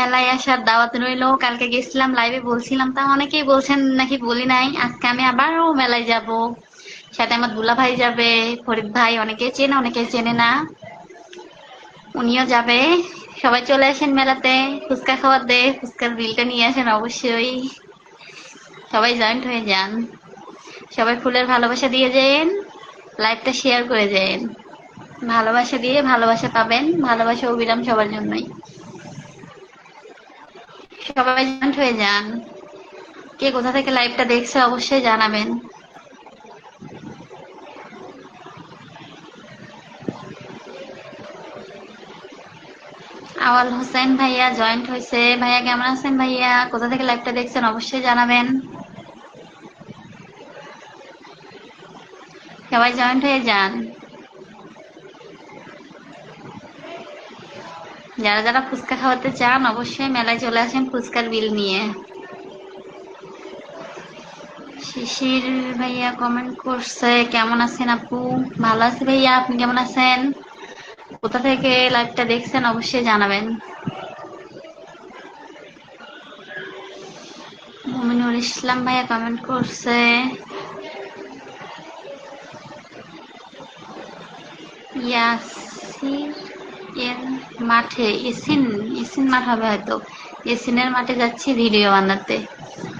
মেলায় আসার দাওয়াত রইলো। কালকে গেছিলাম, লাইভে বলছিলাম, তা অনেকেই বলছেন নাকি বলি নাই। আজকে আমি আবারও মেলায় যাব, সাথে আমার দুলা ভাই যাবে, ফরিদ ভাই, অনেকে চেনে অনেকে চেনে না, উনিও যাবে। সবাই চলে আসেন মেলাতে, ফুচকা খাওয়ার দে, ফুচকার বিলটা নিয়ে আসেন অবশ্যই। সবাই জয়েন্ট হয়ে যান, সবাই ফুলের ভালোবাসা দিয়ে যেন, লাইভটা শেয়ার করে যেন। ভালোবাসা দিয়ে ভালোবাসা পাবেন, ভালোবাসা অবিরাম সবার জন্যই। সবাই জয়েন্ট হয়ে যান। কে কোথা থেকে লাইভটা দেখছে অবশ্যই জানাবেন। আওয়াল হোসেন ভাইয়া জয়েন্ট হয়েছে। ভাইয়া কেমন আছেন? ভাইয়া কোথা থেকে লাইভটা দেখছেন অবশ্যই জানাবেন। সবাই জয়েন্ট হয়ে যান। যারা যারা ফুচকা খাওয়াতে চান অবশ্যই মেলায় চলে আসেন ফুচকার বিল নিয়ে। শিশির ভাইয়া কমেন্ট করছে, কেমন আছেন আপু? ভালো আছি ভাইয়া, আপনি কেমন আছেন? কোথা থেকে লাইভটা দেখছেন অবশ্যই জানাবেন। মুমিনুল ইসলাম ভাইয়া কমেন্ট করছে, ইয়াসির এর মাঠে, এসিন এসিন মাঠ হবে হয়তো, এসিনের মাঠে যাচ্ছি ভিডিও বানাতে।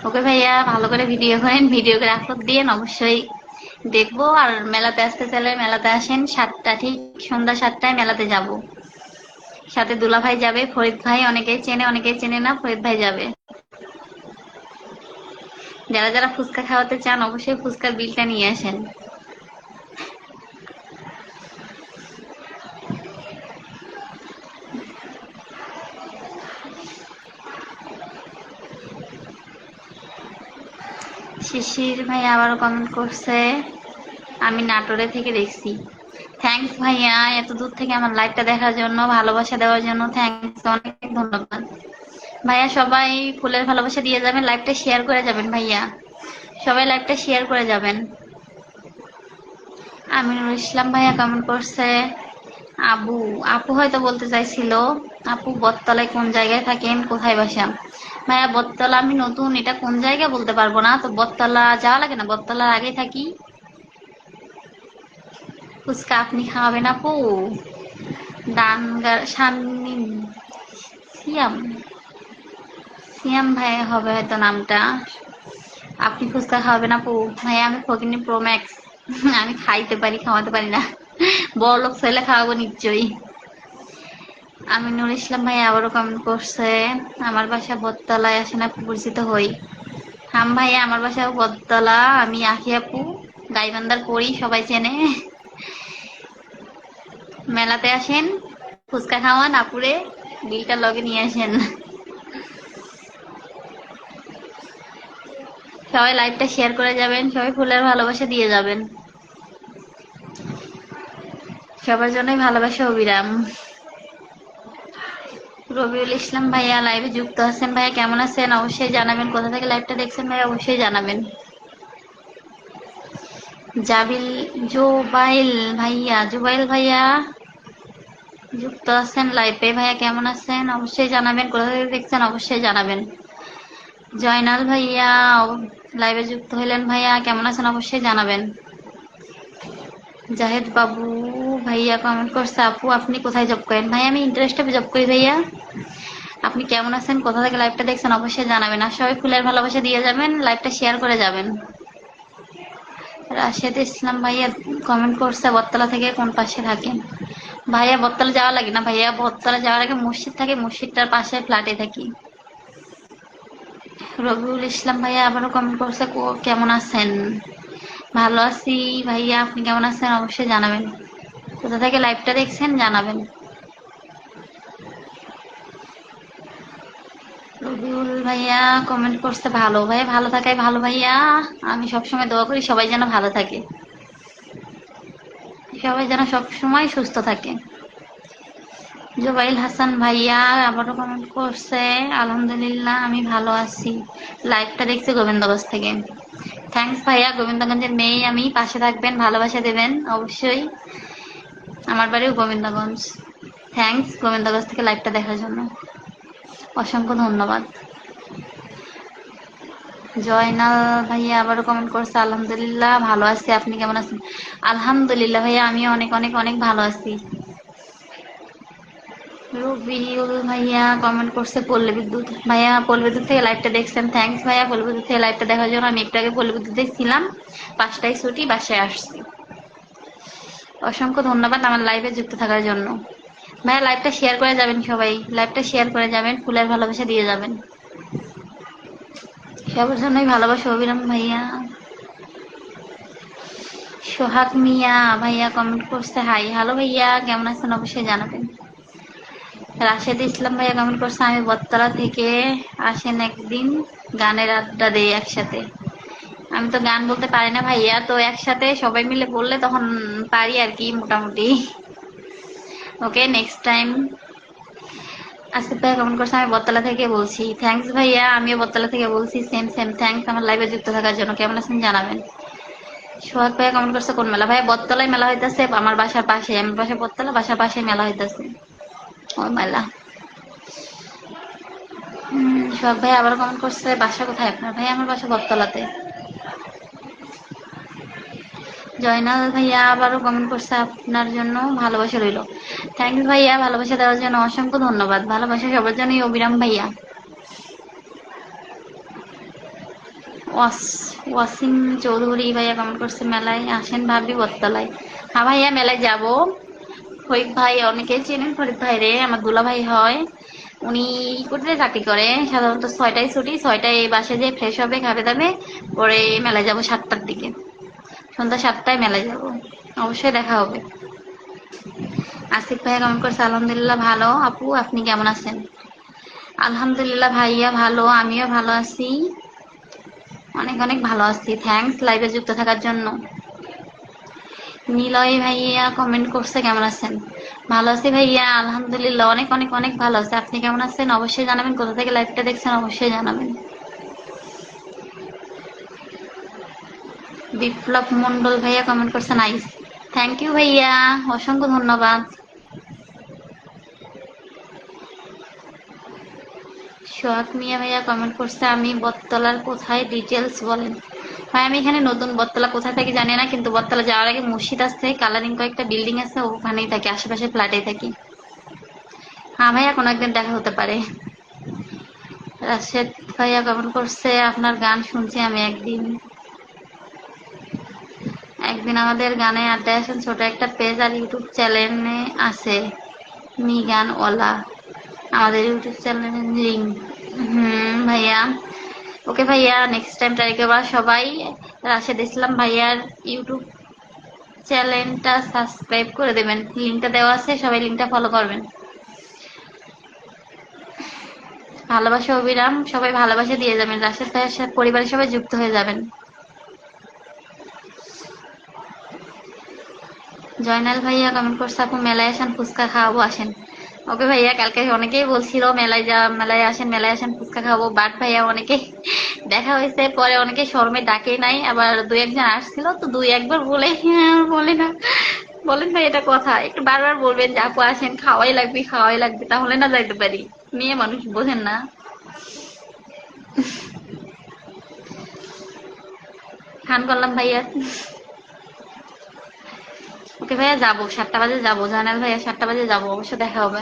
ওকে ভাইয়া, ভালো করে ভিডিও করেন, ভিডিও করে আপলোড দিয়েন, অবশ্যই দেখবো। আর মেলাতে আসতে চাইলে মেলাতে আসেন 7টা, ঠিক সন্ধ্যা 7টায় মেলাতে যাব। সাথে দুলা ভাই যাবে, ফরিদ ভাই, অনেকেই চেনে অনেকেই চেনে না, ফরিদ ভাই যাবে। যারা যারা ফুচকা খাওয়াতে চান অবশ্যই ফুচকার বিলটা নিয়ে আসেন। শিশির ভাই আবারও কমেন্ট করছে, আমি নাটোরে থেকে দেখছি। থ্যাংকস ভাইয়া, এত দূর থেকে আমার লাইভটা দেখার জন্য, ভালোবাসা দেওয়ার জন্য থ্যাংকস, অনেক ধন্যবাদ ভাইয়া। সবাই ফুলের ভালোবাসা দিয়ে যাবেন, লাইভটা শেয়ার করে যাবেন ভাইয়া, সবাই লাইভটা শেয়ার করে যাবেন। আমিনুল ইসলাম ভাইয়া কমেন্ট করছে, আবু, আপু হয়তো বলতে চাইছিল। আপু বটতলায় কোন জায়গায় থাকেন, কোথায় বাসা? ভাইয়া বটতলা আমি নতুন, এটা কোন জায়গা বলতে পারবো না, তো বটতলা যাওয়া লাগে না, বটতলার আগে থাকি। ফুচকা আপনি খাওয়াবেন আপু? শারমিন, সিয়াম, সিয়াম ভাই হবে হয়তো নামটা। আপনি ফুচকা খাওয়াবেন আপু? ভাইয়া আমি ফকিনি প্রো ম্যাক্স, আমি খাইতে পারি, খাওয়াতে পারি না। বড় লোক ছেলে খাওয়াবো নিশ্চয়ই। আমিনুল ইসলাম ভাই আবারও কমেন্ট করছে, আমার বাসা বটতলায়, আসেন আপু পরিচিত হই। হাম ভাইয়া, আমার বাসা বটতলা, আমি আখি আপু, গাইবান্ধার পড়ি, সবাই চেনে। মেলাতে আসেন, ফুচকা খাওয়ান আপুরে, বিলটা লগে নিয়ে আসেন। সবাই লাইভটা শেয়ার করে যাবেন, সবাই ফুলের ভালোবাসা দিয়ে যাবেন, সবার জন্যই ভালোবাসা অবিরাম। রবিউল ইসলাম ভাইয়া লাইভে যুক্ত আছেন, ভাইয়া কেমন আছেন অবশ্যই জানাবেন, কোথা থেকে লাইভটা দেখছেন ভাইয়া অবশ্যই জানাবেন। জাবিল, জোবাইল ভাইয়া, জুবাইল ভাইয়া যুক্ত আছেন লাইভে, ভাইয়া কেমন আছেন অবশ্যই জানাবেন, কোথা থেকে দেখছেন অবশ্যই জানাবেন। জয়নাল ভাইয়া লাইভে যুক্ত হইলেন, ভাইয়া কেমন আছেন অবশ্যই জানাবেন। জাহেদ বাবু ভাইয়া কমেন্ট করছে, আপু আপনি কোথায় জব করেন? ভাই আমি ইন্টারেস্টে জব করি ভাইয়া। আপনি কেমন আছেন, কোথা থেকে লাইভটা দেখছেন অবশ্যই জানাবেন, আর সবাই ফুলের ভালোবাসা দিয়ে যাবেন, লাইভটা শেয়ার করে যাবেন। রাশেদ ইসলাম ভাইয়া কমেন্ট করছে, বটতলা থেকে কোন পাশে থাকেন? ভাইয়া বটতলা যাওয়া লাগে না ভাইয়া, বটতলা যাওয়ার আগে মসজিদ থাকে, মসজিদটার পাশে ফ্ল্যাটে থাকি। রবিউল ইসলাম ভাইয়া আবারও কমেন্ট করছে, কেমন আছেন? ভালো আছি ভাইয়া, আপনি কেমন আছেন অবশ্যই জানাবেন, কোথা থেকে লাইভটা দেখছেন জানাবেন। রবিউল ভাইয়া কমেন্ট করছে, ভালো ভাই, ভালো থাকাই ভালো ভাইয়া, আমি সবসময় দোয়া করি সবাই যেন ভালো থাকে, সবাই যেন সবসময় সুস্থ থাকে। জুবাইল হাসান ভাইয়া আবারও কমেন্ট করছে, আলহামদুলিল্লাহ আমি ভালো আছি, লাইভটা দেখছি গোবিন্দগঞ্জ থেকে। থ্যাংকস ভাইয়া, গোবিন্দগঞ্জের মেয়ে আমি, পাশে থাকবেন, ভালোবাসা দেবেন অবশ্যই, আমার বাড়িও গোবিন্দগঞ্জ। থ্যাংকস গোবিন্দগঞ্জ থেকে লাইভটা দেখার জন্য। অসংখ্য ধন্যবাদ। জয়নাল ভাইয়া আবারও কমেন্ট করছে, আলহামদুলিল্লাহ ভালো আছি, আপনি কেমন আছেন? আলহামদুলিল্লাহ ভাইয়া, আমি অনেক অনেক অনেক ভালো আছি। রবিউল ভাইয়া কমেন্ট করছে পল্লী বিদ্যুৎ ভাইয়া, পল্লী বিদ্যুৎ থেকে লাইভটা দেখছেন, থ্যাংকস ভাইয়া পল্লী বিদ্যুৎ থেকে লাইভটা দেখার জন্য। আমি একটু আগে পল্লী বিদ্যুৎ ছিলাম, 5টায় ছুটি, বাসায় আসছি। অসংখ্য ধন্যবাদ আমার লাইভে যুক্ত থাকার জন্য। ভাইয়া লাইভটা শেয়ার করে যাবেন, সবাই লাইভটা শেয়ার করে যাবেন, ফুলের ভালোবাসা দিয়ে যাবেন। সবার জন্যই ভালোবাসা অবিরাম ভাইয়া। সোহাগ মিয়া ভাইয়া কমেন্ট করছে, হাই হ্যালো ভাইয়া, কেমন আছেন অবশ্যই জানাবেন। রাশেদ ইসলাম ভাইয়া কমেন্ট করছে, আমি বটতলা থেকে, আসেন একদিন গানের আড্ডা দেই একসাথে। আমি তো গান বলতে পারি না ভাইয়া, তো একসাথে সবাই মিলে বললে তখন পারি আর কি, মোটামুটি। ওকে, নেক্সট টাইম। আসিফ ভাইয়া কমেন্ট করছে, আমি বটতলা থেকে বলছি, থ্যাংকস ভাইয়া, আমিও বটতলা থেকে বলছি, সেম সেম থ্যাংকস আমার লাইভে যুক্ত থাকার জন্য। কেমন আছেন জানাবেন। সোহাগ ভাইয়া কমেন্ট করছে, কোন মেলা? ভাইয়া বটতলায় মেলা হইতেছে, আমার বাসার পাশে, আমার বাসা বটতলা, বাসার পাশে মেলা হইতেছে, ওই মেলা। সোহাগ ভাই আবার কমেন্ট করছে, বাসা কোথায় আপনার? ভাই আমার বাসা বটতলাতে। জয়নাল ভাইয়া আবারও কমেন্ট করছে, আপনার জন্য ভালোবাসা রইল। থ্যাংকস ভাইয়া, ভালোবাসা দেওয়ার জন্য অসংখ্য ধন্যবাদ। ভালোবাসা সবার জন্যই অবিরাম ভাইয়া। ওয়াসিম চৌধুরী ভাইয়া কমেন্ট করছে, মেলায় আসেন ভাবি বটতলায়। হ্যাঁ ভাইয়া, মেলায় যাব। ফরিদ ভাই অনেকেই চেনেন, ফরিদ ভাই রে আমার দুলা ভাই হয়। উনি কোথায় চাকরি করে, সাধারণত 6টায় ছুটি, 6টায় বাসে যেয়ে ফ্রেশ হবে, খাবে দাবে, পরে মেলায় যাব 7টার দিকে, সন্ধ্যা 7টায় মেলায় যাব। অবশ্যই দেখা হবে। আসিফ ভাইয়া কমেন্ট করছে, আলহামদুলিল্লাহ ভালো আপু, আপনি কেমন আছেন? আলহামদুলিল্লাহ ভাইয়া ভালো, আমিও ভালো আছি, অনেক অনেক ভালো আছি। থ্যাংকস লাইভে যুক্ত থাকার জন্য। নিলয় ভাইয়া কমেন্ট করছে, কেমন আছেন? ভালো আছি ভাইয়া, আলহামদুলিল্লাহ অনেক অনেক অনেক ভালো আছে, আপনি কেমন আছেন অবশ্যই জানাবেন। কোথা থেকে লাইভটা দেখছেন অবশ্যই জানাবেন। বিপ্লব মন্ডল ভাইয়া কমেন্ট করছে, নাইস, থ্যাংক ইউ ভাইয়া, অসংখ্য ধন্যবাদ। সোহাগ মিয়া ভাইয়া কমেন্ট করছে, আমি বটতলার কোথায়, ডিটেলস বলেন। ভাই আমি এখানে নতুন, বটতলা কোথায় থাকি জানি না, কিন্তু বটতলা যাওয়ার আগে মসজিদ আছে, কালারিং কয়েকটা বিল্ডিং আছে, ওখানেই থাকি, আশেপাশে ফ্ল্যাটেই থাকি। হ্যাঁ ভাইয়া, কোনো একদিন দেখা হতে পারে। রাশেদ ভাইয়া কমেন্ট করছে, আপনার গান শুনছি আমি একদিন, একদিন আমাদের গানে আড্ডায় আসেন, ছোট একটা পেজ আর ইউটিউব চ্যানেলে আছে, মি গান ওলা, আমাদের ইউটিউব চ্যানেলের লিঙ্ক। ভাইয়া, ওকে ভাইয়া, নেক্সট টাইম ট্রাই করবা সবাই। রাশেদ ইসলাম ভাইয়ার ইউটিউব চ্যানেলটা সাবস্ক্রাইব করে দেবেন, লিঙ্কটা দেওয়া আছে, সবাই লিঙ্কটা ফলো করবেন। ভালোবাসা অবিরাম, সবাই ভালোবাসা দিয়ে যাবেন, রাশেদ ভাইয়ের সাথে পরিবারের সবাই যুক্ত হয়ে যাবেন। জয়নাল ভাইয়া কমেন্ট করছে, আপু মেলায় আসেন, ফুচকা খাওয়াবো, আসেন। ওকে ভাইয়া, কালকে অনেকেই বলছিল মেলায় যা, মেলায় আসেন ফুচকা খাওয়াবো, বাট ভাইয়া অনেকে দেখা হয়েছে, পরে অনেকে শরমে ডাকে নাই, আবার দুই একজন আসছিল, তো দুই একবার বলে বলে না, বলেন ভাই, এটা কথা একটু বারবার বলবেন যে আপু আসেন, খাওয়াই লাগবে খাওয়াই লাগবে, তাহলে না যাইতে পারি, মেয়ে মানুষ বোঝেন না। খান করলাম ভাইয়া। ওকে ভাইয়া, যাবো 7টা বাজে যাবো, জানাল ভাইয়া 7টা বাজে যাবো, অবশ্য দেখা হবে।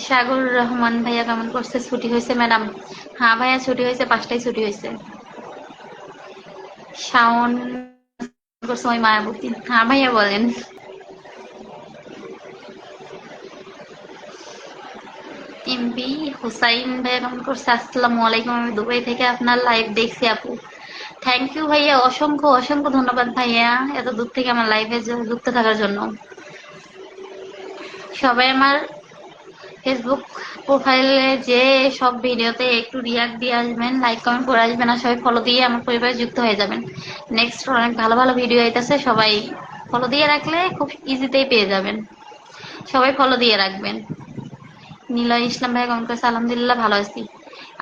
সাগর রহমান ভাইয়া কেমন করছে, ছুটি হয়েছে ম্যাডাম? হ্যাঁ ভাইয়া ছুটি হয়েছে, 5টায় ছুটি হয়েছে। শাওন করছে, ওই মায়াবতী। হ্যাঁ ভাইয়া বলেন। এমপি হুসাইন ভাইয়া কেমন করছে, আসসালামু আলাইকুম, আমি দুবাই থেকে আপনার লাইভ দেখছি আপু। থ্যাংক ইউ ভাইয়া, অসংখ্য অসংখ্য ধন্যবাদ ভাইয়া, এত দূর থেকে আমার লাইভে যুক্ত থাকার জন্য। সবাই আমার ফেসবুক প্রোফাইলে যে সব ভিডিওতে একটু রিয়াক্ট দিয়ে আসবেন, লাইক কমেন্ট করে আসবেন, আর সবাই ফলো দিয়ে আমার পরিবারে যুক্ত হয়ে যাবেন। নেক্সট অনেক ভালো ভালো ভিডিও আইতেছে, সবাই ফলো দিয়ে রাখলে খুব ইজিতেই পেয়ে যাবেন, সবাই ফলো দিয়ে রাখবেন। নিলয় ইসলাম ভাইয়া কমেন্ট করেছে, আলহামদুলিল্লাহ ভালো আছি।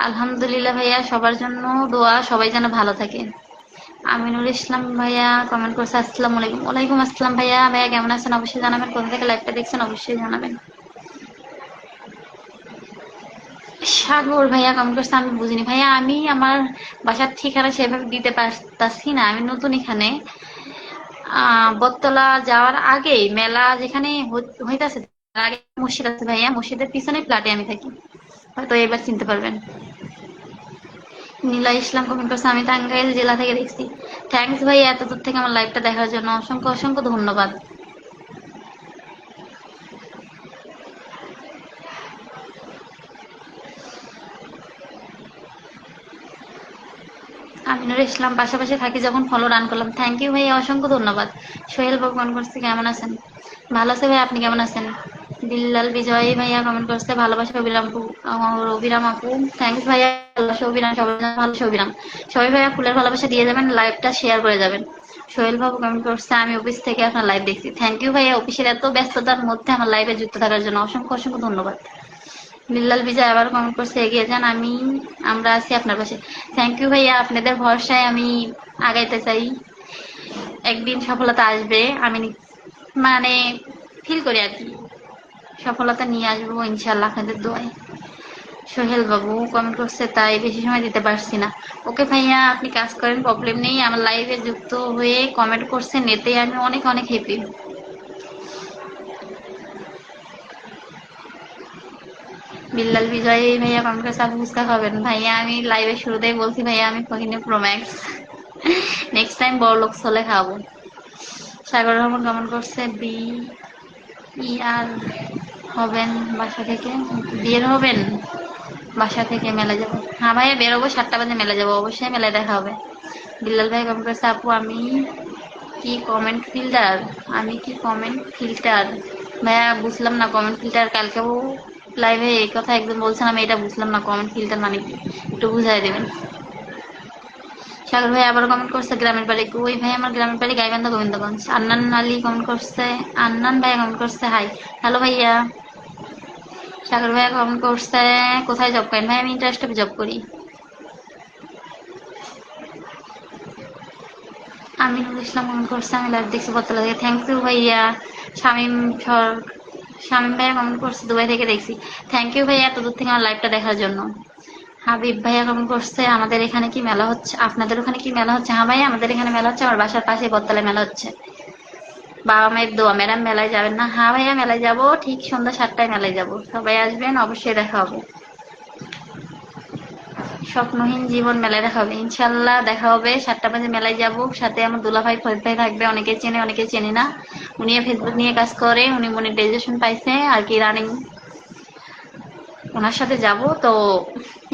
আলহামদুলিল্লাহ ভাইয়া, সবার জন্য দোয়া, সবাই যেন ভালো থাকে। আমিনুল ইসলাম ভাইয়া কমেন্ট করছে, আসসালামু আলাইকুম। ওয়ালাইকুম আসসালাম ভাইয়া, ভাইয়া কেমন আছেন অবশ্যই জানাবেন। কোথা থেকে লাইভটা দেখছেন অবশ্যই জানাবেন। সাগর ভাইয়া কমেন্ট করছে আমি বুঝিনি ভাইয়া, আমি আমার বাসার ঠিকানা সেভাবে দিতে পারতাছি না, আমি নতুন এখানে। বটতলা যাওয়ার আগে মেলা যেখানে হইতাছে তার আগে মসজিদ আছে ভাইয়া, মসজিদের পিছনে ফ্ল্যাটে আমি থাকি, হয়তো এবার চিনতে পারবেন। নীলা ইসলাম কমেন্ট করছে আমি টাঙ্গাইল জেলা থেকে দেখছি। থ্যাঙ্কস ভাইয়া, এত দূর থেকে আমার লাইভটা দেখার জন্য অসংখ্য অসংখ্য ধন্যবাদ। আমিনুর ইসলাম পাশাপাশি থাকি যখন ফলো রান করলাম, থ্যাংক ইউ ভাইয়া, অসংখ্য ধন্যবাদ। সোহেল বাবু কমেন্ট করছে কেমন আছেন, ভালো আছে ভাই, আপনি কেমন আছেন? বিল্লাল বিজয় ভাইয়া কমেন্ট করছে ভালোবাসা অবিরাম আপু, অবিরাম আপু, থ্যাংকস ভাইয়া, ভালোবাসা অবিরাম, সবাই ভালোবাসা অবিরাম। সবাই ভাইয়া ফুলের ভালোবাসা দিয়ে যাবেন, লাইভটা শেয়ার করে যাবেন। সোহেল বাবু কমেন্ট করছে আমি অফিস থেকে আপনার লাইভ দেখছি, থ্যাংক ইউ ভাইয়া, অফিসের এত ব্যস্ততার মধ্যে আমার লাইভে যুক্ত থাকার জন্য অসংখ্য অসংখ্য ধন্যবাদ। বিল্লাল বিজয় আবার কমেন্ট করছে এগিয়ে যান, আমরা আছি আপনার পাশে, থ্যাংক ইউ ভাইয়া, আপনাদের ভরসায় আমি আগাইতে চাই, একদিন সফলতা আসবে, আমি মানে ফিল করি আর কি, সফলতা নিয়ে আসবো ইনশাল্লাহ আপনাদের দোয়ায়। সোহেল বাবু কমেন্ট করছে তাই বেশি সময় দিতে পারছি না। ওকে ভাইয়া, আপনি কাজ করেন, প্রবলেম নেই, আমার লাইভে যুক্ত হয়ে কমেন্ট করছেন এতে আমি অনেক অনেক হ্যাপি। বিল্লাল বিজয় ভাইয়া কমেন্ট করছে আপু ফুচকা খাবেন, ভাইয়া আমি লাইভের শুরুতেই বলছি ভাইয়া আমি ফকিনে প্রো ম্যাক্স, নেক্সট টাইম বড় লোক চলে খাবো। সাগর রহমান কমেন্ট করছে ইয়ার হবেন বাসা থেকে, বের হবেন বাসা থেকে মেলা যাবো, হ্যাঁ ভাইয়া বেরোবো, 7টা বাজে মেলা যাবো, অবশ্যই মেলায় দেখা হবে। বিল্লাল ভাই কমেন্ট করছে আপু কি কমেন্ট ফিল্টার আমি কি কমেন্ট ফিল্টার ভাইয়া বুঝলাম না কমেন্ট ফিল্টার, কালকেও লাইভে এই কথা একদম বলছেন, আমি এটা বুঝলাম না কমেন্ট ফিল্টার মানে কি, একটু বুঝাই দেবেন। সাগর ভাই আবার কমেন্ট করছে গ্রামের বাড়ি, ওই ভাই আমার গ্রামের বাড়ি গাইবান্ধা গোবিন্দগঞ্জ। আন্নান আলী কমেন্ট করছে, আন্নান ভাই কমেন্ট করছে হাই, হ্যালো ভাইয়া। সাগর ভাইয়া কমেন্ট করছে কোথায় জব করেন, ভাই আমি ইন্টারেস্টে জব করি। আমিনুল ইসলাম কমেন্ট করছে আমি লাইভ দেখছি বতলা থেকে, থ্যাংক ইউ ভাইয়া। শামিম সর শামিম ভাইয়া কমেন্ট করছে দুবাই থেকে দেখছি, থ্যাংক ইউ ভাইয়া এত দূর থেকে আমার লাইভটা দেখার জন্য। হাবিব ভাইয়া কমেন্ট করছে আমাদের এখানে কি মেলা হচ্ছে, আপনাদের ওখানে কি মেলা হচ্ছে, হ্যাঁ ভাইয়া আমাদের এখানে মেলা হচ্ছে, আমার বাসার পাশে বটতলায় মেলা হচ্ছে। বাবা মায়ের দোয়া, ম্যাডাম মেলায় যাবেন না, হ্যাঁ ভাইয়া মেলায় যাবো, ঠিক সন্ধ্যা 7টায় মেলায় যাবো, সবাই আসবেন, অবশ্যই দেখা হবে। স্বপ্নহীন জীবন মেলায় দেখা হবে, ইনশাল্লাহ দেখা হবে, 7টা বাজে মেলায় যাব, সাথে আমার দুলা ভাই ফরিদ ভাই থাকবে, অনেকে চেনে অনেকে চেনে না, উনি ফেসবুক নিয়ে কাজ করে, উনি মনিটাইজেশন পাইছে আর কি রানিং, ওনার সাথে যাব তো,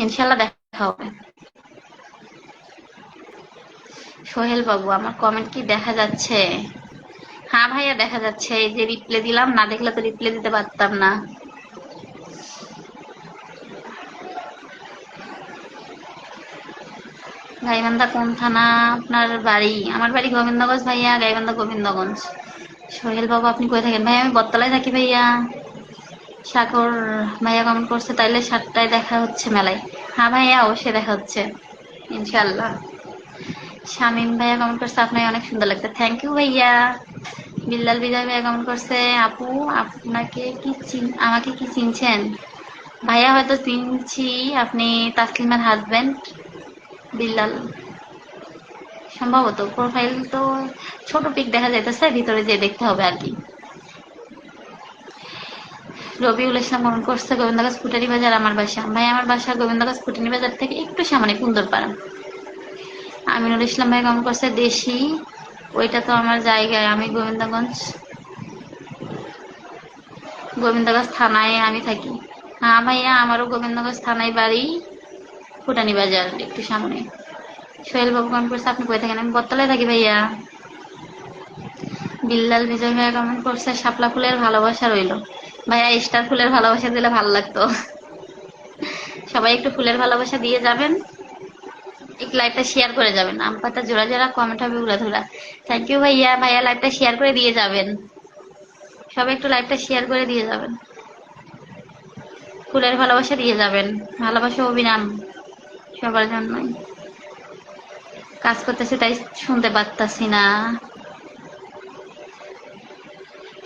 ইনশাল্লাহ দেখা হবে। সোহেল বাবু আমার কমেন্ট কি দেখা যাচ্ছে, হ্যাঁ ভাইয়া দেখা যাচ্ছে, এই যে রিপ্লে দিলাম, না দেখলে তো রিপ্লে দিতে পারতাম না। গাইবান্ধা কোন থানা আপনার বাড়ি, আমার বাড়ি গোবিন্দগঞ্জ ভাইয়া, গাইবান্ধা গোবিন্দগঞ্জ। সোহেল বাবু আপনি কোথায় থাকেন, ভাই আমি বটতলায় থাকি ভাইয়া। সাগর ভাইয়া কমেন্ট করছে তাইলে 7টায় দেখা হচ্ছে মেলায়, হ্যাঁ ভাইয়া অবশ্যই দেখা হচ্ছে ইনশাল্লাহ। শামিম ভাইয়া কমেন্ট করছে আপনাকে অনেক সুন্দর লাগছে, থ্যাংক ইউ ভাইয়া। বিল্লাল বিজয় ভাইয়া কমেন্ট করছে আপু আপনাকে আমাকে কি চিনছেন, ভাইয়া হয়তো চিনছি, আপনি তাসলিমার হাজবেন্ড বিল্লাল, সম্ভবত প্রোফাইল তো ছোট পিক দেখা যাইতেছে, ভিতরে যে দেখতে হবে আর কি। রবিউল ইসলাম কমেন্ট করছে গোবিন্দগঞ্জ ফুটারি বাজার আমার বাসা, ভাই আমার বাসা গোবিন্দগঞ্জ ফুটারি বাজার থেকে একটু সামনে কুন্দরপাড়া। আমিনুল ইসলাম ভাই কমেন্ট করছে দেশি, ওইটা তো আমার জায়গায়, আমি গোবিন্দগঞ্জ থানায় আমি থাকি, হ্যাঁ ভাইয়া আমারও গোবিন্দগঞ্জ থানায় বাড়ি, ফুটানি বাজার একটু সামনে। সোহেল বাবু কমেন্ট করছে আপনি কোথায় থাকেন, আমি বটতলায় থাকি ভাইয়া। বিল্লাল বিজয় ভাইয়া কমেন্ট করছে শাপলা ফুলের ভালোবাসা রইলো, ভাইয়া স্টার ফুলের ভালোবাসা দিলে ভালো লাগতো, সবাই একটু ফুলের ভালোবাসা দিয়ে যাবেন, একটু লাইভটা শেয়ার করে যাবেন, আম পাতা জোড়া জোড়া কমেন্ট হবে উড়া ধুরা। থ্যাংক ইউ ভাইয়া, ভাইয়া লাইভটা শেয়ার করে দিয়ে যাবেন, সবাই একটু লাইভটা শেয়ার করে দিয়ে যাবেন, ফুলের ভালোবাসা দিয়ে যাবেন, ভালোবাসা অবিরাম সবার জন্যই। কাজ করতেছে তাই শুনতে পারতাছি না।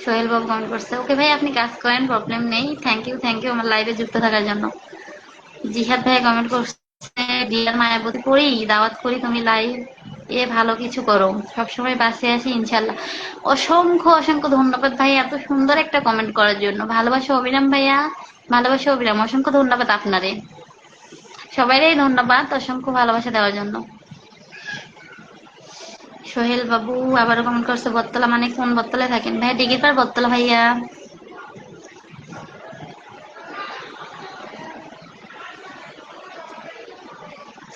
সোহেল বাবু কমেন্ট করছে ওকে ভাই আপনি কাজ করেন, প্রবলেম নেই, থ্যাংক ইউ আমার লাইভে যুক্ত থাকার জন্য। জিহাদ ভাই কমেন্ট করছে, ডিয়ার মায়াবতী পড়ি দাওয়াত করি, তুমি লাইভ এ ভালো কিছু করো, সবসময় বাসে আছি ইনশাল্লাহ। অসংখ্য অসংখ্য ধন্যবাদ ভাই এত সুন্দর একটা কমেন্ট করার জন্য। ভালোবাসা অবিরাম ভাইয়া, ভালোবাসা অবিরাম, অসংখ্য ধন্যবাদ আপনারে। সবাইরই ধন্যবাদ অসংখ্য ভালোবাসা দেওয়ার জন্য। সোহেল বাবু আবারও কমেন্ট করছে, বটতলা মানে কোন বটতলায় থাকেন ভাই? দিঘির পার বটতলা ভাইয়া।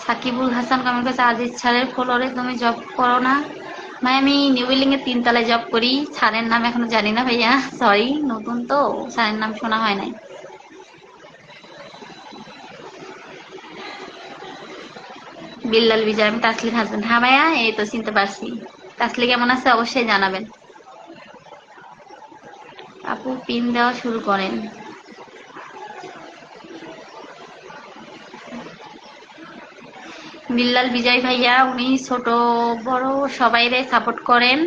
সাকিবুল হাসান কমেন্ট করছে, আজিজ স্যারের ফ্লোরে তুমি জব করো না? ভাই আমি নিউ বিল্ডিং এর 3 তলায় জব করি, স্যারের নাম এখনো জানি না ভাইয়া, সরি নতুন তো, স্যারের নাম শোনা হয় নাই। বিল্লাল বিজয়, আমি তাসলির হাজবেন্ড। হ্যাঁ ভাইয়া এই তো চিনতে পারছি। তাসলি কেমন আছে অবশ্যই জানাবেন। আপু পিন দেওয়া শুরু করেন। বিল্লাল বিজয় ভাইয়া উনি ছোট বড় সবাইরে সাপোর্ট করেন,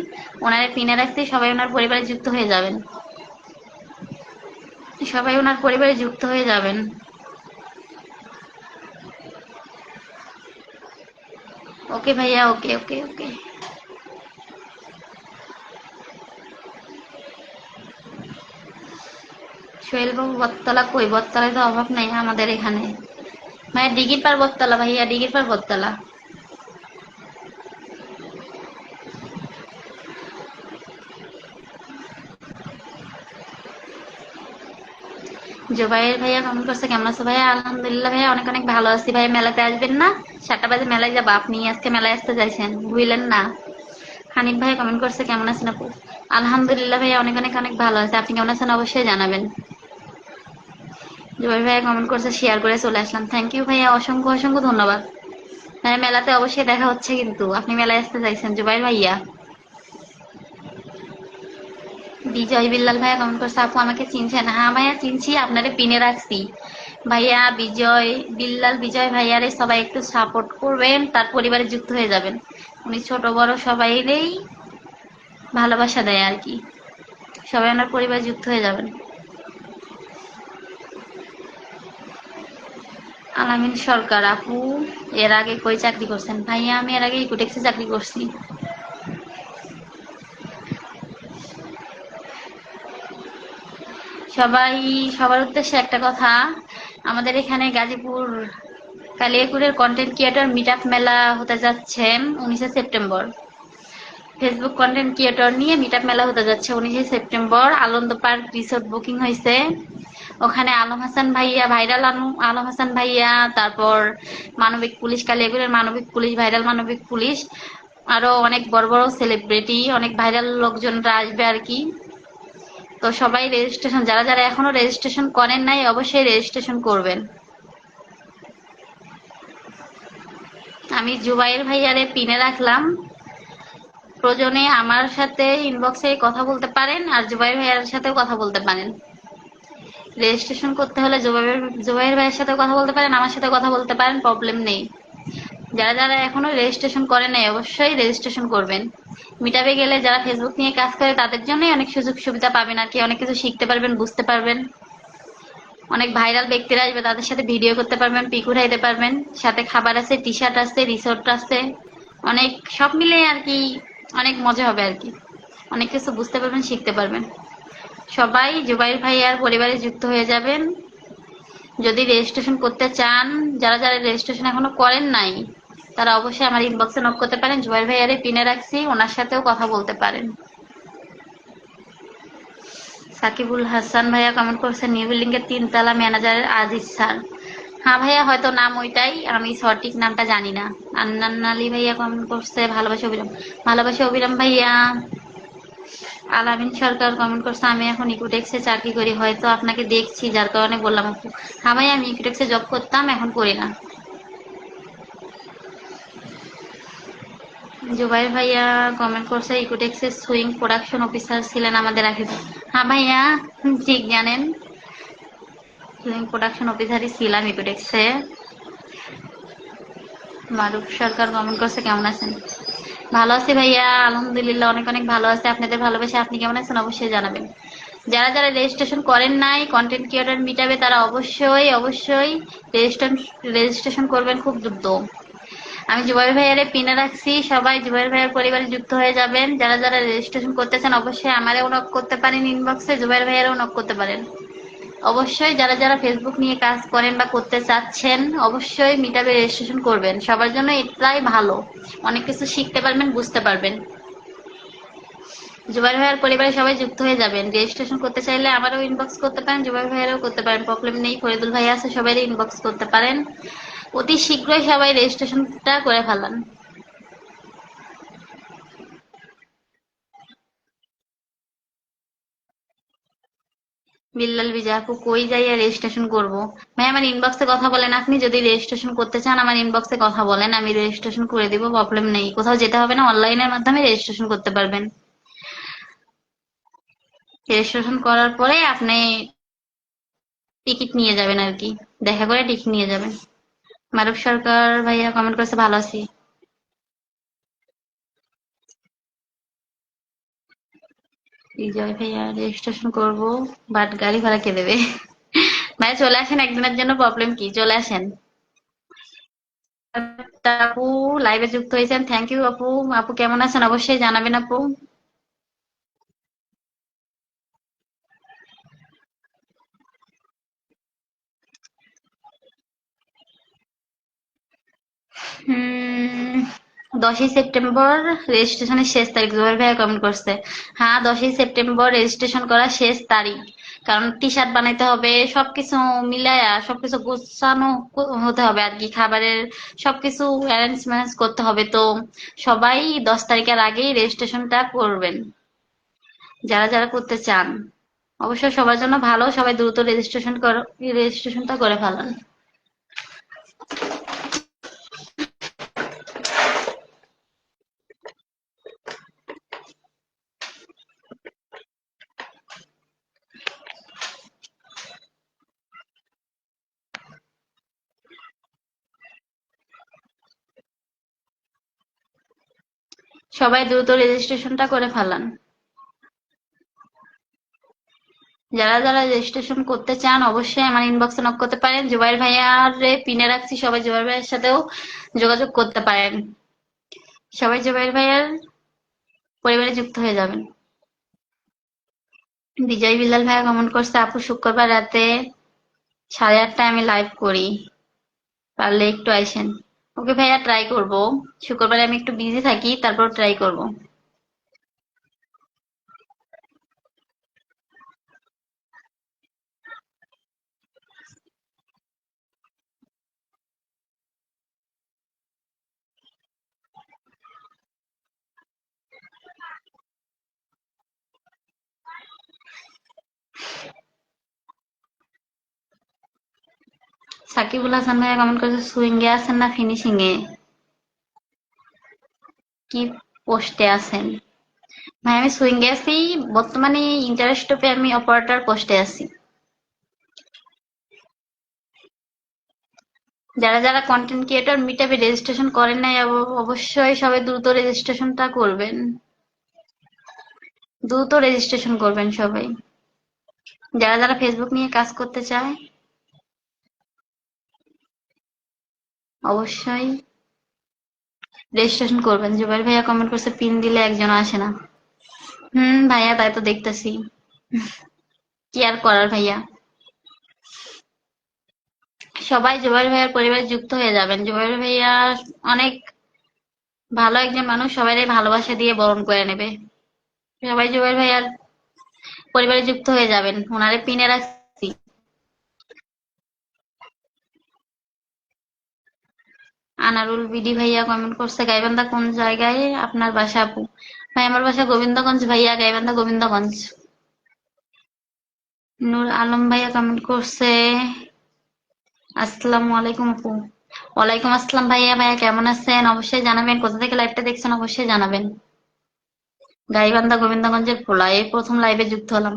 ওনারে পিনে রাখতে সবাই ওনার পরিবারে যুক্ত হয়ে যাবেন, সবাই ওনার পরিবারে যুক্ত হয়ে যাবেন। ওকে ভাইয়া, ওকে ওকে ওকে। সোহেল বাবু বটতলা কই? বটতলায় তো অভাব নাই আমাদের এখানে ভাইয়া, দিঘির পার বটতলা ভাইয়া, দিঘির পার বটতলা। জোবাইর ভাইয়া কমেন্ট করছে, কেমন আছো ভাইয়া? আলহামদুলিল্লাহ ভাইয়া অনেক অনেক ভালো আছি ভাইয়া। মেলাতে আসবেন না? 7টা বাজে মেলায় যাবো, আপনি আজকে মেলায় আসতে চাইছেন, বুঝলেন না? হানিফ ভাই কমেন্ট করছে, কেমন আছেন আপু? আলহামদুলিল্লাহ ভাইয়া অনেক অনেক অনেক ভালো আছে, আপনি কেমন আছেন অবশ্যই জানাবেন। জুবাই ভাইয়া কমেন্ট করছে, শেয়ার করে চলে আসলাম। থ্যাংক ইউ ভাইয়া, অসংখ্য অসংখ্য ধন্যবাদ। হ্যাঁ মেলাতে অবশ্যই দেখা হচ্ছে, কিন্তু আপনি মেলায় আসতে চাইছেন জুবাইর ভাইয়া। বিজয় বিল্লাল ভাইয়া কমেন্ট করছে, আপু আমাকে চিনছেন? হ্যাঁ ভাইয়া চিনছি, আপনারে পিনে রাখছি ভাইয়া। বিজয় বিল্লাল বিজয় ভাইয়ারে সবাই একটু সাপোর্ট করবেন, তার পরিবারে যুক্ত হয়ে যাবেন। উনি ছোট বড় সবাইরেই ভালোবাসা দেয় আর কি, সবাই ওনার পরিবারে যুক্ত হয়ে যাবেন। আলামিন সরকার, আপু এর আগে কই চাকরি করছেন? ভাইয়া আমি এর আগে ইকোটেক্সে চাকরি করছি। সবাই, সবার উদ্দেশ্যে একটা কথা, আমাদের এখানে গাজীপুর কালিয়াকুরের কন্টেন্ট ক্রিয়েটর মিট আপ মেলা হতে যাচ্ছে 19 সেপ্টেম্বর। ফেসবুক কন্টেন্ট ক্রিয়েটর নিয়ে মিট আপ মেলা হতে যাচ্ছে 19 September. Anand park resort booking হয়েছে, ওখানে আলম হাসান ভাইয়া, ভাইরাল আলম হাসান ভাইয়া, তারপর মানবিক পুলিশ, কালিয়াকুরের মানবিক পুলিশ, ভাইরাল মানবিক পুলিশ, আরো অনেক বড় বড় সেলিব্রিটি, অনেক ভাইরাল লোকজনরা আসবে আর কি। তো সবাই রেজিস্ট্রেশন, যারা যারা এখনো রেজিস্ট্রেশন করেন নাই অবশ্যই রেজিস্ট্রেশন করবেন। আমি জুবাইর ভাইয়ারে পিনে রাখলাম, প্রয়োজনে আমার সাথে ইনবক্সে কথা বলতে পারেন, আর জুবাইর ভাইয়ার সাথেও কথা বলতে পারেন। রেজিস্ট্রেশন করতে হলে জুবাইর ভাইয়ের সাথে কথা বলতে পারেন, আমার সাথে কথা বলতে পারেন, প্রবলেম নেই। যারা যারা এখনো রেজিস্ট্রেশন করে নাই অবশ্যই রেজিস্ট্রেশন করবেন। মিটআপে গেলে যারা ফেসবুক নিয়ে কাজ করে তাদের জন্যই অনেক সুযোগ সুবিধা পাবেন আর কি, অনেক কিছু শিখতে পারবেন, বুঝতে পারবেন। অনেক ভাইরাল ব্যক্তিরা আসবে, তাদের সাথে ভিডিও করতে পারবেন, পিক উঠাইতে পারবেন, সাথে খাবার আছে, টি শার্ট আছে, রিসোর্ট আছে, অনেক সব মিলে আর কি, অনেক মজা হবে আর কি, অনেক কিছু বুঝতে পারবেন, শিখতে পারবেন। সবাই জুবাইর ভাইয়ার পরিবারে যুক্ত হয়ে যাবেন। যদি রেজিস্ট্রেশন করতে চান, যারা যারা রেজিস্ট্রেশন এখনো করেন নাই তারা অবশ্যই আমার ইনবক্সে নক করতে পারেন, জুবাইর ভাইয়ারে পিনে রাখছি, ওনার সাথেও কথা বলতে পারেন। সাকিবুল হাসান ভাইয়া কমেন্ট করছে, নিউ বিল্ডিং এর 3 তলা ম্যানেজারের আজিজ স্যার। হ্যাঁ ভাইয়া হয়তো নাম ওইটাই, আমি সঠিক নামটা জানি না। আন্নান আলী ভাইয়া কমেন্ট করছে, ভালোবাসা অবিরাম, ভালোবাসা অবিরাম ভাইয়া। আলামিন সরকার কমেন্ট করছে, আমি এখন ইকোটেক্সে চাকরি করি, হয়তো আপনাকে দেখছি যার কারণে বললাম আপু। হ্যাঁ ভাইয়া আমি ইকোটেক্সে জব করতাম, এখন করি না। জুবাইর ভাইয়া কমেন্ট করছে, ইকোটেক্সের সুইং প্রোডাকশন অফিসার ছিলেন আমাদের আগে। হ্যাঁ ভাইয়া ঠিক জানেন, সুইং প্রোডাকশন অফিসারই ছিলাম ইকোটেক্সে। মারুফ সরকার কমেন্ট করছে, কেমন আছেন? ভালো আছি ভাইয়া আলহামদুলিল্লাহ, অনেক অনেক ভালো আছে, আপনাদের ভালোবাসা। আপনি কেমন আছেন অবশ্যই জানাবেন। যারা যারা রেজিস্ট্রেশন করেন নাই কন্টেন্ট ক্রিয়েটর মিটাবে, তারা অবশ্যই অবশ্যই রেজিস্ট্রেশন রেজিস্ট্রেশন করবেন খুব দ্রুত। আমি জুবাইর ভাইয়ারে পিনে রাখছি, সবাই জুবাইর ভাইয়ের পরিবারে যুক্ত হয়ে যাবেন। যারা যারা রেজিস্ট্রেশন করতে চান অবশ্যই আমারেও নক করতে পারেন ইনবক্সে, জুবাইর ভাইয়ারও নক করতে পারেন। অবশ্যই যারা যারা ফেসবুক নিয়ে কাজ করেন বা করতে চাচ্ছেন অবশ্যই মিটআপে রেজিস্ট্রেশন করবেন, সবার জন্য এটাই ভালো। অনেক কিছু শিখতে পারবেন, বুঝতে পারবেন। জুবাইর ভাইয়ার পরিবারে সবাই যুক্ত হয়ে যাবেন। রেজিস্ট্রেশন করতে চাইলে আমারও ইনবক্স করতে পারেন, জুবাইর ভাইয়ারও করতে পারেন, প্রবলেম নেই। ফরিদুল ভাই আছে, সবাই ইনবক্স করতে পারেন। অতি শীঘ্রই সবাই রেজিস্ট্রেশনটা করে ফেলান। বিল্লাল বিজা আপু, কই যাইয়া রেজিস্ট্রেশন করব? ভাই আমার ইনবক্সে কথা বলেন, আপনি যদি রেজিস্ট্রেশন করতে চান আমার ইনবক্সে কথা বলেন, আমি রেজিস্ট্রেশন করে দিব, প্রবলেম নেই। কোথাও যেতে হবে না, অনলাইনের মাধ্যমে রেজিস্ট্রেশন করতে পারবেন। রেজিস্ট্রেশন করার পরে আপনি টিকিট নিয়ে যাবেন আর কি, দেখা করে টিকিট নিয়ে যাবেন। মারুফ সরকার ভাইয়া কমেন্ট করেছে, ভালো আছি। বিজয় ভাইয়া, রেজিস্ট্রেশন করব, বাট গাড়ি ভাড়া কে দেবে? ভাই চলে আসেন, একদিনের জন্য প্রবলেম কি, চলে আসেন। আপু লাইভে যুক্ত হয়েছেন, থ্যাংক ইউ আপু। আপু কেমন আছেন অবশ্যই জানাবেন আপু। হুম, 10ই সেপ্টেম্বর রেজিস্ট্রেশনের শেষ তারিখ, জোয়ার ভাইয়া কমেন্ট করছে। হ্যাঁ, 10ই সেপ্টেম্বর রেজিস্ট্রেশন করার শেষ তারিখ। কারণ টি শার্ট বানাইতে হবে, সবকিছু মিলায়া সবকিছু গোছানো হতে হবে আর কি, খাবারের সবকিছু অ্যারেঞ্জমেন্ট করতে হবে। তো সবাই 10 তারিখের আগেই রেজিস্ট্রেশনটা করবেন, যারা যারা করতে চান। অবশ্যই সবার জন্য ভালো, সবাই দ্রুত রেজিস্ট্রেশনটা করে ফেলান। সবাই দ্রুত রেজিস্ট্রেশনটা করে ফেলান। যারা যারা রেজিস্ট্রেশন করতে চান অবশ্যই আমার ইনবক্সে নক করতে পারেন। জুবাইর ভাইয়ার পিনে রাখছি, সবাই জুবাইর ভাইয়ের সাথেও যোগাযোগ করতে পারেন। সবাই জুবাইর ভাইয়ার পরিবারে যুক্ত হয়ে যাবেন। বিজয় বিল্লাল ভাইয়া কমেন্ট করছে, আপু শুক্রবার রাতে 8:30টায় আমি লাইভ করি, পারলে একটু আইসেন। ওকে ভাইয়া, ট্রাই করব। শুক্রবারে আমি একটু বিজি থাকি, তারপর ট্রাই করব। সাকিবুল হাসান ভাইয়া কমেন্ট করছে, সুইং এ আছেন না ফিনিশিং এ? কি পোস্টে আছেন? ভাই আমি সুইং এ আছি, বর্তমানে ইন্টারেস্টপে আমি অপারেটর পোস্টে আছি। যারা যারা কন্টেন্ট ক্রিয়েটর মিটআপে রেজিস্ট্রেশন করেন নাই অবশ্যই সবাই দ্রুত রেজিস্ট্রেশনটা করবেন, দ্রুত রেজিস্ট্রেশন করবেন সবাই। যারা যারা ফেসবুক নিয়ে কাজ করতে চায় অবশ্যই রেজিস্ট্রেশন করবেন। জুবাইর ভাইয়া কমেন্ট করছে, পিন দিলে একজন আসে না। ভাইয়া, তাই তো দেখতেছি, কি আর করার ভাইয়া। সবাই জুবাইর ভাইয়ার পরিবারে যুক্ত হয়ে যাবেন। জুবাইর ভাইয়া অনেক ভালো একজন মানুষ, সবাই ভালোবাসা দিয়ে বরণ করে নেবে। সবাই জুবাইর ভাইয়ার পরিবারে যুক্ত হয়ে যাবেন, ওনারে পিনে রাখছি। আনারুল বিডি ভাইয়া কমেন্ট করছে, গাইবান্ধা কোন জায়গায় আপনার বাসা আপু? ভাই আমার বাসা গোবিন্দগঞ্জ ভাইয়া, গাইবান্ধা গোবিন্দগঞ্জ। নূর আলম ভাইয়া কমেন্ট করছে, আসসালামু আলাইকুম আপু। ওয়ালাইকুম আসসালাম ভাইয়া। ভাইয়া কেমন আছেন অবশ্যই জানাবেন, কোথা থেকে লাইভটা দেখছেন অবশ্যই জানাবেন। গাইবান্ধা গোবিন্দগঞ্জের পোলা, এই প্রথম লাইভে যুক্ত হলাম।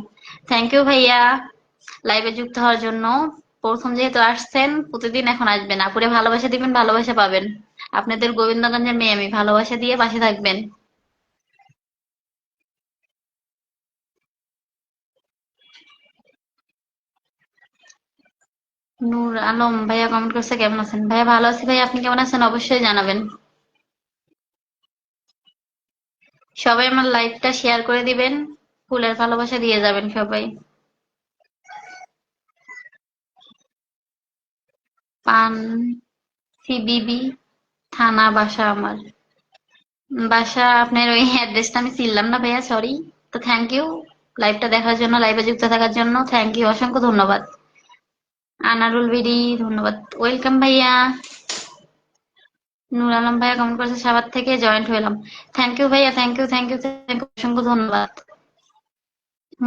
থ্যাংক ইউ ভাইয়া লাইভে যুক্ত হওয়ার জন্য। প্রথম যেহেতু আসছেন, প্রতিদিন এখন আসবেন, আপুরে ভালোবাসা দিবেন, ভালোবাসা পাবেন। আপনাদের গোবিন্দগঞ্জের মেয়ে আমি, ভালোবাসা দিয়ে পাশে থাকবেন। নূর আলম ভাইয়া কমেন্ট করছে কেমন আছেন? ভাইয়া ভালো আছি ভাই, আপনি কেমন আছেন অবশ্যই জানাবেন। সবাই আমার লাইভটা শেয়ার করে দিবেন, ফুলের ভালোবাসা দিয়ে যাবেন সবাই। পান সিবিবি থানা বাসা আমার। বাসা আপনার ওই অ্যাড্রেসটা আমি চিনলাম না ভাইয়া, সরি। তো থ্যাংক ইউ লাইভটা দেখার জন্য, লাইভে যুক্ত থাকার জন্য থ্যাংক ইউ, অসংখ্য ধন্যবাদ। আনারুল বিডি ধন্যবাদ, ওয়েলকাম ভাইয়া। নূর আলম ভাইয়া কমেন্ট করেছে সাভার থেকে জয়েন্ট হইলাম। থ্যাংক ইউ ভাইয়া, thank you thank you thank you, অসংখ্য ধন্যবাদ।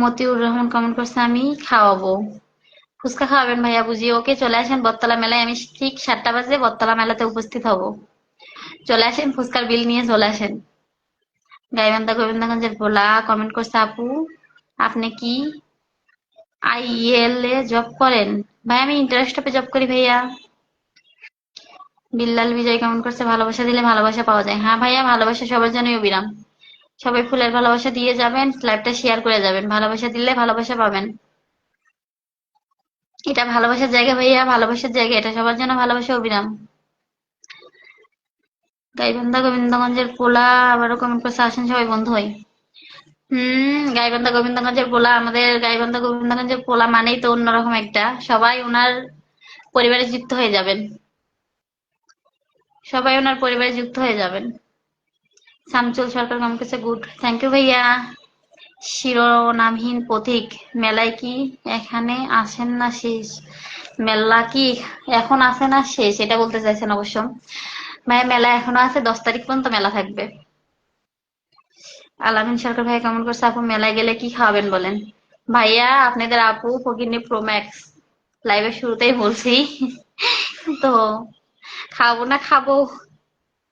মতিউর রহমান কমেন্ট করছে আমি খাওয়াবো। ফুচকা খাওয়াবেন ভাইয়া বুঝি, ওকে চলে আসেন বটতলা মেলায়, আমি ঠিক 7টা বাজে বটতলা মেলাতে উপস্থিত হব। চলে আসেন, ফুচকার বিল নিয়ে চলে আসেন। গাইবান্ধা গোবিন্দগঞ্জের ভোলা কমেন্ট করছে আপু আপনি কি আইএল এ জব করেন? ভাই আমি ইন্টারেস্টপে জব করি ভাইয়া। বিল্লাল বিজয় কমেন্ট করছে ভালোবাসা দিলে ভালোবাসা পাওয়া যায়। হ্যাঁ ভাইয়া, ভালোবাসা সবার জন্যই অবিরাম। সবাই ফুলের ভালোবাসা দিয়ে যাবেন, লাইভটা শেয়ার করে যাবেন, ভালোবাসা দিলে ভালোবাসা পাবেন। এটা ভালোবাসার জায়গা ভাইয়া, ভালোবাসার জায়গা, এটা সবার জন্য ভালোবাসা অবিরাম। গাইবান্ধা গোবিন্দগঞ্জের পোলা আবারও কমেন্ট করছে আসেন সবাই বন্ধু হই। গাইবান্ধা গোবিন্দগঞ্জের পোলা, আমাদের গাইবান্ধা গোবিন্দগঞ্জের পোলা মানেই তো অন্যরকম একটা, সবাই ওনার পরিবারে যুক্ত হয়ে যাবেন, সবাই ওনার পরিবারে যুক্ত হয়ে যাবেন। শামচুল সরকার কমেন্ট করছে গুড, থ্যাংক ইউ ভাইয়া। শিরোনামহীন পথিক মেলায় কি এখানে আসেন না শেষ? মেলা কি এখন আছে না শেষ এটা বলতে চাইছেন অবশ্য ভাইয়া। মেলা এখনো আছে, 10 তারিখ পর্যন্ত মেলা থাকবে। আলামিন সরকার ভাই কেমন করছে আপু মেলায় গেলে কি খাওয়াবেন বলেন? ভাইয়া আপনাদের আপু ফকিন্নি প্রো ম্যাক্স, লাইভের শুরুতেই বলছি তো খাবো না খাবো,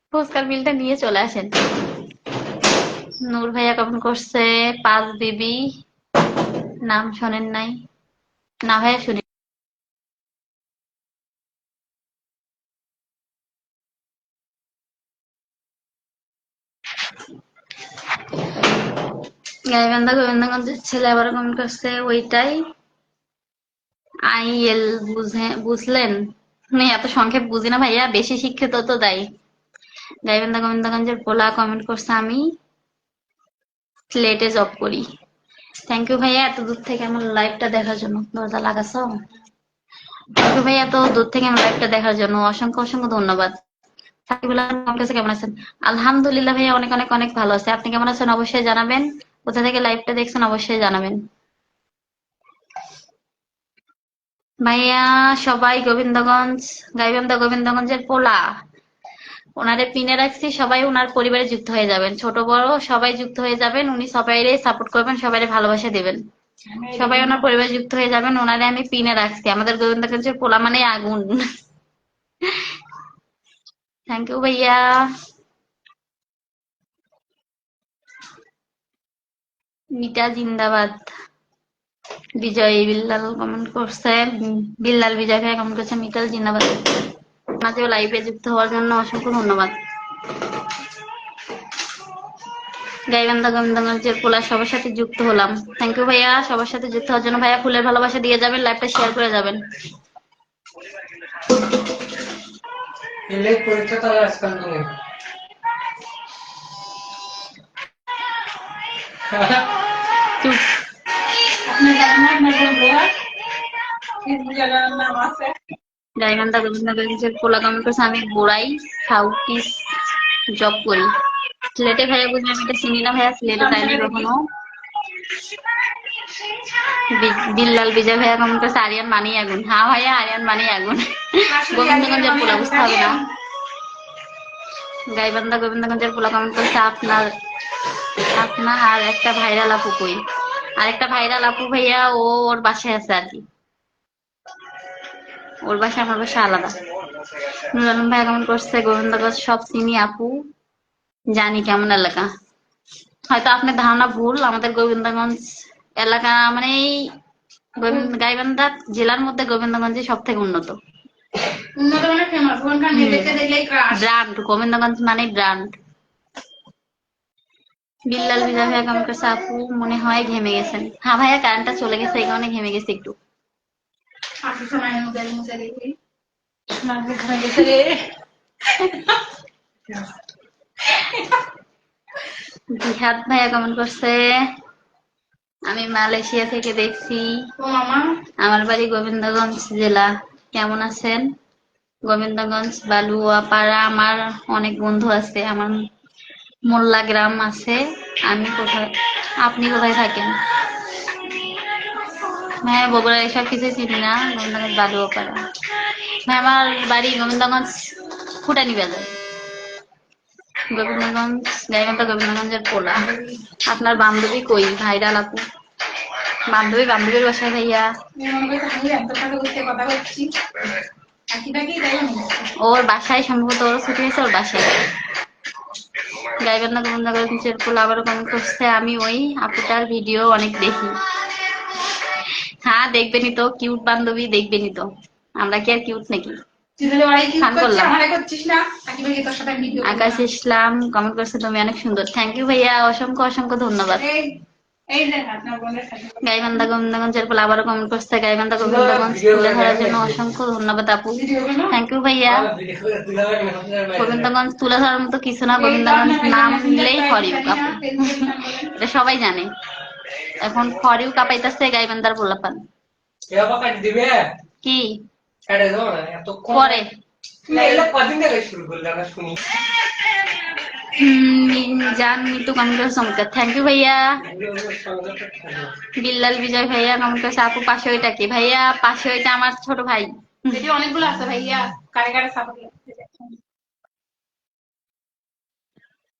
ফুচকার বিলটা নিয়ে চলে আসেন। নূর ভাইয়া কেমন করছে পাঁচ বিবি, নাম শোনেন নাই? না ভাইয়া শুনি। গাইবান্ধা গোবিন্দগঞ্জের ছেলে আবার কমেন্ট করছে ওইটাই আইএল, বুঝলেন? আমি এত সংক্ষেপ বুঝি না ভাইয়া, বেশি শিক্ষিত তো তাই। গাইবান্ধা গোবিন্দগঞ্জের পোলা কমেন্ট করছে আমি সিলেটে জব করি। থ্যাংক ইউ ভাইয়া এত দূর থেকে আমার লাইভটা দেখার জন্য, দরজা লাগাছো? থ্যাংক ইউ ভাইয়া এত দূর থেকে আমার লাইভটা দেখার জন্য, অসংখ্য অসংখ্য ধন্যবাদ। সাকিবুল আলম আমার কাছে কেমন আছেন? আলহামদুলিল্লাহ ভাইয়া, অনেক অনেক অনেক ভালো আছে। আপনি কেমন আছেন অবশ্যই জানাবেন, কোথা থেকে লাইভটা দেখছেন অবশ্যই জানাবেন। ভাইয়া সবাই গোবিন্দগঞ্জ, গাইবান্ধা গোবিন্দগঞ্জের পোলা, ওনারে পিনে রাখছি, সবাই ওনার পরিবারে যুক্ত হয়ে যাবেন, ছোট বড় সবাই যুক্ত হয়ে যাবেন, উনি সবাইরে সাপোর্ট করবেন, সবাইরে ভালোবাসা দিবেন, সবাই ওনার পরিবারে যুক্ত হয়ে যাবেন। ওনারে আমি পিনে রাখছি, আমাদের গোবিন্দগঞ্জের পোলা মানে আগুন। থ্যাংক ইউ ভাইয়া। মিটা জিন্দাবাদ। বিজয় বিল্লাল কমেন্ট করছে, বিল্লাল বিজয় ভাই কমেন্ট করছে মিটাল জিন্দাবাদ। মাঝেও লাইভে যুক্ত হওয়ার জন্য অসংখ্য ধন্যবাদ। গাইবান্ধা গোবিন্দগঞ্জের পোলা সবার সাথে যুক্ত হলাম, থ্যাংক ইউ ভাইয়া সবার সাথে যুক্ত হওয়ার জন্য। ভাইয়া ফুলের ভালোবাসা দিয়ে যাবেন, লাইভটা শেয়ার করে যাবেন। চুপ। গাইবান্ধা গোবিন্দগঞ্জের পোলা কমেন্ট করছে আমি বোরাই সাউথ জব করি। সিলেটে ভাইয়া বুঝি আমি এটা চিনি না ভাইয়া, সিলেটে যাইনি কখনো। বিল্লাল বিজয় ভাইয়া কমেন্ট করছে আরিয়ান মানি আগুন। হ্যাঁ ভাইয়া আরিয়ান মানি আগুন। গোবিন্দগঞ্জের পোলা বুঝতে হবে না? গাইবান্ধা গোবিন্দগঞ্জের পোলা কমেন্ট করছে আপনার আপনার আর একটা ভাইরাল আপু কই? আর একটা ভাইরাল আপু ভাইয়া ও ওর বাসায় আছে আর কি, ওর বাসা আমার বাসা আলাদা। নুর আলম ভাইয়া কমেন্ট করছে গোবিন্দগঞ্জ সব চিনি আপু, জানি কেমন এলাকা। হয়তো আপনার ধারণা ভুল, আমাদের গোবিন্দগঞ্জ এলাকা মানে এই গাইবান্ধা জেলার মধ্যে গোবিন্দগঞ্জ সব থেকে উন্নত। ব্র্যান্ড গোবিন্দগঞ্জ মানে ব্র্যান্ড। বিল্লাল বিজয় ভাইয়া কেমন করছে আপু মনে হয় ঘেমে গেছেন? হ্যাঁ ভাইয়া কারেন্টটা চলে গেছে, এই কারণে ঘেমে গেছে একটু। আসলে সময় মোবাইল মুছে দেখি নাকি ঘরে গেছে রে জিহাদ ভাইয়া কমেন্ট করছে, আমি মালয়েশিয়া থেকে দেখছি, ও মামা আমার বাড়ি গোবিন্দগঞ্জ জেলা, কেমন আছেন? গোবিন্দগঞ্জ বালুয়াপাড়া, আমার অনেক বন্ধু আছে, আমার মোল্লা গ্রাম আছে। আমি কোথায়, আপনি কোথায় থাকেন? হ্যাঁ, বগুড়া এসব কিছু চিনি না, গোবিন্দগঞ্জ বালুয়াপাড়া। হ্যাঁ, আমার বাড়ি গোবিন্দগঞ্জ ফুটানি বাজার, গোবিন্দগঞ্জ, গাইবান্ধা গোবিন্দগঞ্জের পোলা। আপনার বান্ধবী কই? ভাইরাল আপু, বান্ধবীর বাসায় ভাইয়া। কথা বলছি ওর বাসায় সম্ভবত, ওর ছুটি হয়েছে ওর বাসায়। গাইবান্ধা গোবিন্দগঞ্জের পোলা আবারও কমেন্ট করছে, আমি ওই আপুটার ভিডিও অনেক দেখি। হ্যাঁ, দেখবেনই তো, কিউট বান্ধবী, দেখবেনই তো, আমরা কি আর কিউট নাকি? ফান করলাম। আকাশ ইসলাম কমেন্ট করছে, তুমি অনেক সুন্দর। থ্যাংক ইউ ভাইয়া, অসংখ্য অসংখ্য ধন্যবাদ। গাইবান্ধা গোবিন্দগঞ্জের পোলা আবারও কমেন্ট করছে, গাইবান্ধা গোবিন্দগঞ্জ তুলে ধরার জন্য অসংখ্য ধন্যবাদ আপু। থ্যাংক ইউ ভাইয়া। গোবিন্দগঞ্জ তুলে ধরার মতো কিছু না, গোবিন্দগঞ্জ নাম নিলেই ফরিউ আপু, এটা সবাই জানে। এখন ফরিউ কাপাইতেছে গাইবান্ধার পোলাপান। কি পরে জান মিতু কমেন্ট করছে চমৎকার, থ্যাংক ইউ ভাইয়া। বিল্লাল বিজয় ভাইয়া কমেন্ট করছে, আপু পাশে ওইটা কি? ভাইয়া পাশে ওইটা আমার ছোট ভাই। অনেকগুলো আছে ভাইয়া, কারে কারে সাপোর্ট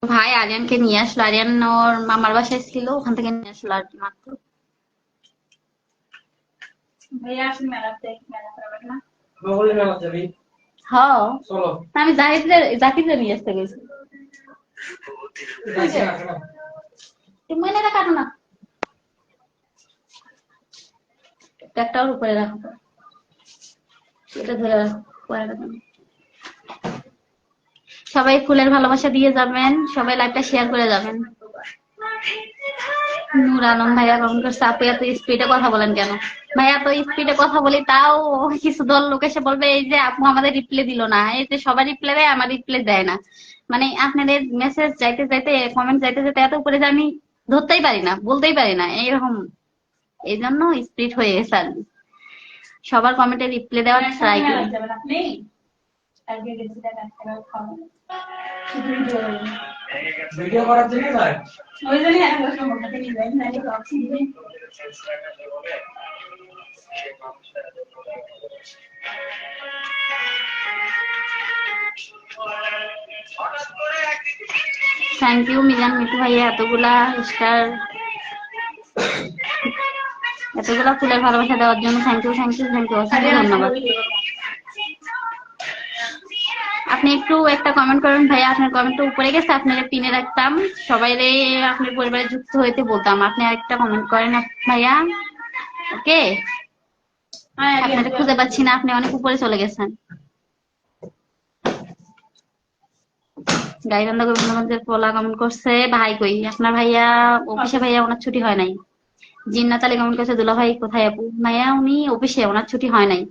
ভাই আরিয়ানকে নিয়ে আসলো, আরিয়ান ওর মামার বাসায় ছিল, ওখান থেকে নিয়ে আসলো আর কি মাত্র। ভাইয়া আসলে মেলাতে মেলা করবেন না হ্যাঁ, আমি জাকিরে নিয়ে আসতে গেছি। ময়নাটা কাটো না, একটার উপরে রাখো, এটা ধরে রাখো, পরে রাখো। সবাই ফুলের ভালোবাসা দিয়ে যাবেন, সবাই লাইভটা শেয়ার করে যাবেন। নূর আলম ভাইয়া কমেন্ট করছে, আপু এত স্পিডে কথা বলেন কেন? ভাইয়া তো স্পিডে কথা বলি, তাও কিছু দল লোক এসে বলবে এই যে আপু আমাদের রিপ্লাই দিল না, এই যে সবাই রিপ্লাই দেয়, আমার রিপ্লাই দেয় না। মানে আপনাদের মেসেজ যাইতে যাইতে, কমেন্ট যাইতে যাইতে এত উপরে যে আমি ধরতেই পারি না, বলতেই পারি না, এইরকম। এই জন্য স্পিড হয়ে গেছে আর কি। সবার কমেন্টে রিপ্লাই দেওয়ার ট্রাই করি। ভিডিও করার জন্য নয়, ওই জন্য এখন সম্পর্কে নিবেন নাকি বক্সিং দিবেন। থ্যাংক ইউ মিজান মিতু ভাইয়া, এতগুলা স্টার, এতগুলা ফুলের ভালোবাসা দেওয়ার জন্য thank you, thank you, thank you, অসংখ্য ধন্যবাদ। আপনি একটু একটা কমেন্ট করুন ভাইয়া, আপনার কমেন্টটা উপরে গেছে, আপনারা পিনে রাখতাম, সবাই আপনার পরিবারে যুক্ত হইতে বলতাম। আপনি আরেকটা কমেন্ট করেন ভাইয়া, ওকে? আপনারা খুঁজে পাচ্ছি না, আপনি অনেক উপরে চলে গেছেন। গাইবান্ধা গোবিন্দগঞ্জের পোলা কমেন্ট করছে, ভাই কই আপনার? ভাইয়া অফিসে, ভাইয়া ওনার ছুটি হয় নাই। জিন্নাত আলী কমেন্ট করছে, দুলা ভাই কোথায় আপু? ভাইয়া উনি অফিসে, ওনার ছুটি হয় নাই।